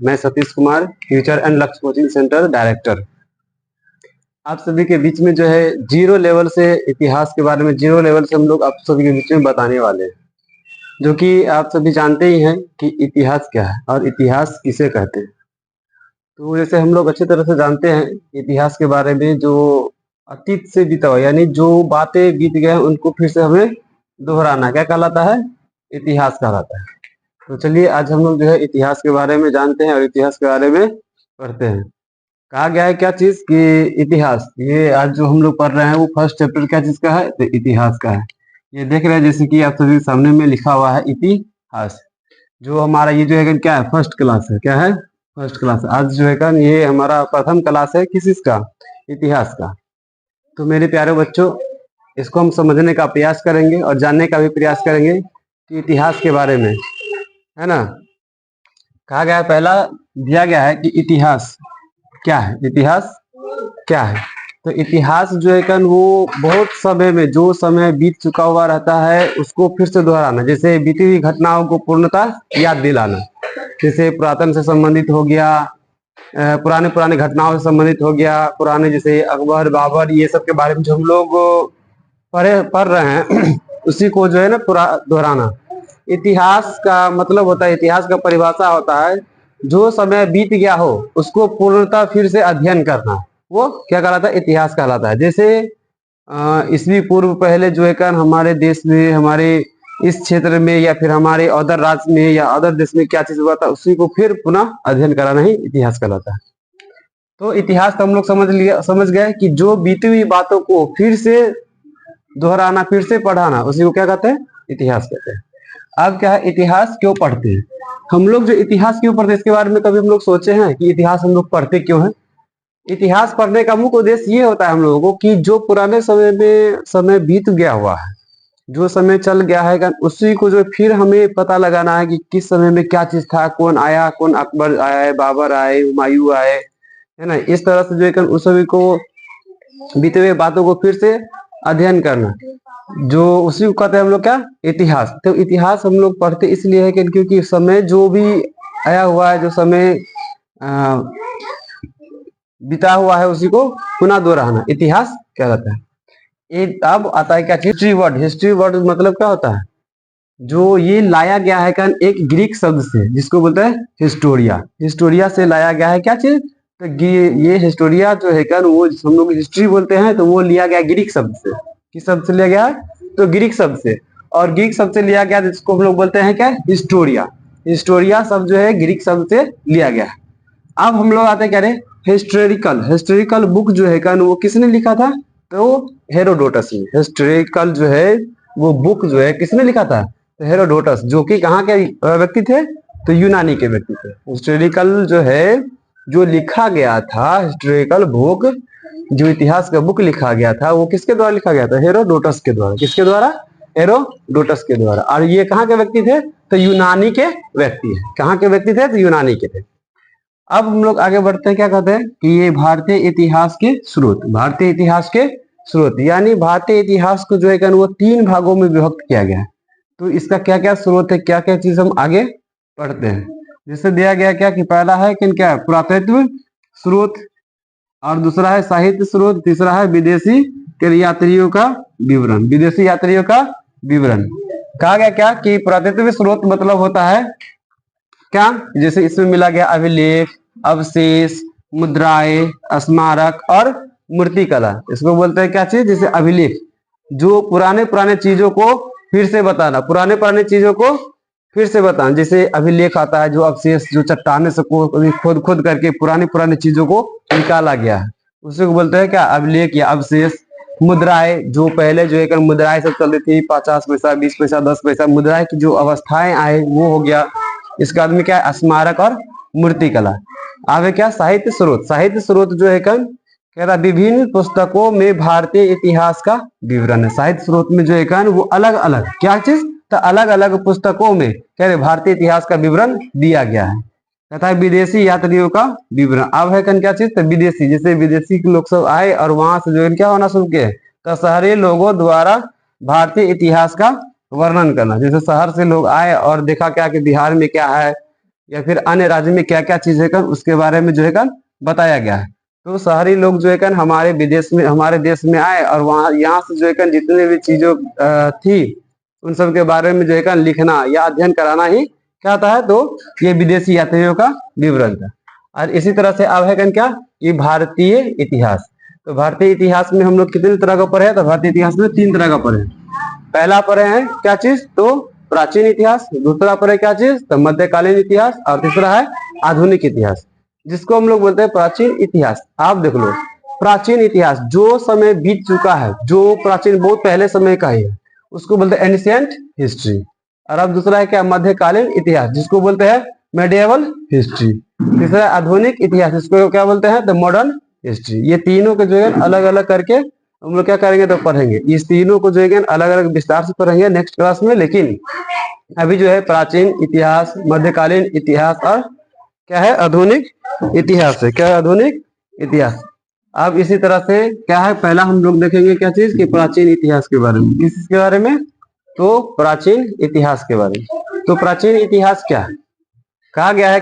मैं Satish Kumar, future and लक्ष्य coaching centre director. आप सभी के बीच में जो है जीरो लेवल से इतिहास के बारे में, जीरो लेवल से हम लोग आप सभी के बीच में बताने वाले हैं, जो कि आप सभी जानते ही हैं कि इतिहास क्या है और इतिहास किसे कहते हैं। तो जैसे हम लोग अच्छी तरह से जानते हैं इतिहास के बारे में, जो अतीत से बीता हुआ यानी जो बातें बीत गए हैं उनको फिर से हमें दोहराना क्या कहलाता है? इतिहास कहलाता है। तो चलिए आज हम लोग जो है इतिहास के बारे में जानते हैं और इतिहास के बारे में पढ़ते हैं। कहा गया है क्या चीज कि इतिहास, ये आज जो हम लोग पढ़ रहे हैं वो फर्स्ट चैप्टर क्या चीज का है? तो इतिहास का है। ये देख रहे हैं जैसे कि आप सभी सामने में लिखा हुआ है इतिहास। जो हमारा ये जो है क्या है? फर्स्ट क्लास है। क्या है? First class. आज जो है ये हमारा प्रथम क्लास है किस का? इतिहास का। तो मेरे प्यारे बच्चों, इसको हम समझने का प्रयास करेंगे और जानने का भी प्रयास करेंगे कि इतिहास के बारे में, है ना। कहा गया है, पहला दिया गया है कि इतिहास क्या है? इतिहास क्या है? तो इतिहास जो है वो बहुत समय में जो समय बीत चुका हुआ रहता है उसको फिर से दोहराना, जैसे बीती हुई घटनाओं को पूर्णतः याद दिलाना। जैसे पुरातन से संबंधित हो गया, पुराने घटनाओं से संबंधित हो गया, पुराने जैसे अकबर बाबर ये सब के बारे में जो हम लोग पढ़ रहे हैं उसी को जो है ना पूरा दोहराना। इतिहास का मतलब होता है, इतिहास का परिभाषा होता है जो समय बीत गया हो उसको पूर्णतः फिर से अध्ययन करना, वो क्या कहलाता है? इतिहास कहलाता है। जैसे ईस्वी पूर्व पहले जो है हमारे देश में, हमारे इस क्षेत्र में या फिर हमारे अदर राज्य में या अदर देश में क्या चीज हुआ था उसी को फिर पुनः अध्ययन कराना ही इतिहास कहलाता है। तो इतिहास तो हम लोग समझ गए कि जो बीती हुई बातों को फिर से दोहराना, फिर से पढ़ाना, उसी को क्या कहते हैं? इतिहास कहते हैं। अब क्या है, इतिहास क्यों पढ़ते हैं हम लोग? जो इतिहास क्यों पढ़ते हैं इसके बारे में कभी हम लोग सोचे हैं कि इतिहास हम लोग पढ़ते क्यों हैं? इतिहास पढ़ने का मुख्य उद्देश्य ये होता है हम लोगों को कि जो पुराने समय में समय बीत गया हुआ है, जो समय चल गया है उसी को जो फिर हमें पता लगाना है कि किस समय में क्या चीज था, कौन आया, कौन अकबर आए, बाबर आए, हुमायूं आए, है ना। इस तरह से जो है उस सभी को बीते हुए बातों को फिर से अध्ययन करना, जो उसी को कहते हैं हम लोग क्या? इतिहास। तो इतिहास हम लोग पढ़ते इसलिए है कि क्योंकि समय जो भी आया हुआ है, जो समय बिता हुआ है उसी को पुनः दोहराना इतिहास क्या कहता है। एक अब आता है क्या? History word. हिस्ट्री वर्ड मतलब क्या होता है? जो ये लाया गया है एक ग्रीक शब्द से जिसको बोलते हैं हिस्टोरिया। हिस्टोरिया से लाया गया है क्या चीज? तो ये हिस्टोरिया जो है वो हम लोग हिस्ट्री बोलते हैं, तो वो लिया गया ग्रीक शब्द से। किस शब्द से लिया गया है? तो ग्रीक शब्द से। और ग्रीक शब्द से लिया गया जिसको हम लोग बोलते हैं क्या? हिस्टोरिया। हिस्टोरिया शब्द जो है ग्रीक शब्द से लिया गया है। अब हम लोग आते क्या? हिस्टोरिकल। हिस्टोरिकल बुक जो है वो किसने लिखा था? तो हेरोडोटस ने। हिस्टोरिकल जो है वो बुक जो है किसने लिखा था? तो हेरोडोटस, जो कि कहाँ के व्यक्ति थे? तो यूनानी के व्यक्ति थे। हिस्टोरिकल जो है जो लिखा गया था, हिस्टोरिकल बुक जो इतिहास का बुक लिखा गया था वो किसके द्वारा लिखा गया था? हेरोडोटस के द्वारा। किसके द्वारा? हेरोडोटस के द्वारा। और ये कहाँ के व्यक्ति थे? तो यूनानी के व्यक्ति है। कहाँ के व्यक्ति थे? तो यूनानी के थे। अब हम लोग आगे बढ़ते हैं, क्या कहते हैं कि ये भारतीय इतिहास के स्रोत। भारतीय इतिहास के स्रोत यानी भारतीय इतिहास को जो है वो 3 भागों में विभक्त किया गया है। तो इसका क्या क्या स्रोत है, क्या क्या चीज हम आगे पढ़ते हैं। जैसे दिया गया क्या कि पहला है कि क्या? पुरातत्व स्रोत, और दूसरा है साहित्य स्रोत, तीसरा है विदेशी यात्रियों का विवरण। विदेशी यात्रियों का विवरण। कहा गया क्या कि पुरातत्व स्रोत मतलब होता है क्या? जैसे इसमें मिला गया अभिलेख, अवशेष, मुद्राएं, स्मारक और मूर्तिकला। इसको बोलते हैं क्या चीज? जैसे अभिलेख, जो पुराने चीजों को फिर से बताना, पुराने चीजों को फिर से बताना। जैसे अभिलेख आता है, जो अवशेष, जो चट्टाने से खोद करके पुरानी चीजों को निकाला गया है, उसी को बोलते हैं क्या? अभिलेख या अवशेष। मुद्राएं, जो पहले जो है मुद्राएं सब चलती थी, 50 पैसा, 20 पैसा, 10 पैसा, मुद्राएं की जो अवस्थाएं आए वो हो गया। इसका आदमी क्या है? स्मारक और मूर्तिकला। आगे क्या? साहित्य स्रोत। साहित्य स्रोत जो है कह रहा विभिन्न पुस्तकों में भारतीय इतिहास का विवरण है। साहित्य स्रोत में जो है वो अलग अलग क्या चीज? तो अलग अलग पुस्तकों में कह रहे भारतीय इतिहास का विवरण दिया गया है। कहता है विदेशी यात्रियों का विवरण। अब है क्या चीज? तो विदेशी, जैसे विदेशी के लोग सब आए और वहां से जो है क्या होना शुरू किया? तो शहरी लोगों द्वारा भारतीय इतिहास का वर्णन करना। जैसे शहर से लोग आए और देखा क्या कि बिहार में क्या है, या फिर अन्य राज्य में क्या क्या चीज है कन उसके बारे में जो है कन बताया गया है। तो शहरी लोग जो है कन हमारे देश में आए और वहाँ यहाँ से जो है कन जितने भी चीजों थी उन सब के बारे में जो है कन लिखना या अध्ययन कराना ही क्या था है। तो ये विदेशी यात्रियों का विवरण था। और इसी तरह से अब है कन क्या, ये भारतीय इतिहास। तो भारतीय इतिहास में हम लोग कितने तरह का पढ़े हैं, तो भारतीय इतिहास में 3 तरह का पढ़े हैं। पहला पढ़े हैं क्या चीज, तो प्राचीन इतिहास। दूसरा पढ़े क्या चीज, तो मध्यकालीन इतिहास। और तीसरा है आधुनिक इतिहास, जिसको हम लोग बोलते हैं प्राचीन इतिहास। आप देख लो, प्राचीन इतिहास जो समय बीत चुका है, जो प्राचीन बहुत पहले समय का ही है, उसको बोलते हैं एंशिएंट हिस्ट्री। और अब दूसरा है क्या, मध्यकालीन इतिहास, जिसको बोलते हैं मेडिएवल हिस्ट्री। तीसरा आधुनिक इतिहास, जिसको क्या बोलते हैं, द मॉडर्न हिस्ट्री। ये तीनों को जो है अलग अलग करके हम लोग क्या करेंगे, तो पढ़ेंगे। इस तीनों को जो है अलग अलग विस्तार से पढ़ेंगे नेक्स्ट क्लास में। लेकिन अभी जो है प्राचीन इतिहास, मध्यकालीन इतिहास और क्या है, आधुनिक इतिहास है। क्या है, आधुनिक इतिहास। अब इसी तरह से क्या है, पहला हम लोग देखेंगे क्या चीज, कि प्राचीन इतिहास के बारे में। किसके बारे में, तो प्राचीन इतिहास के बारे में। तो प्राचीन इतिहास क्या है, कहा गया है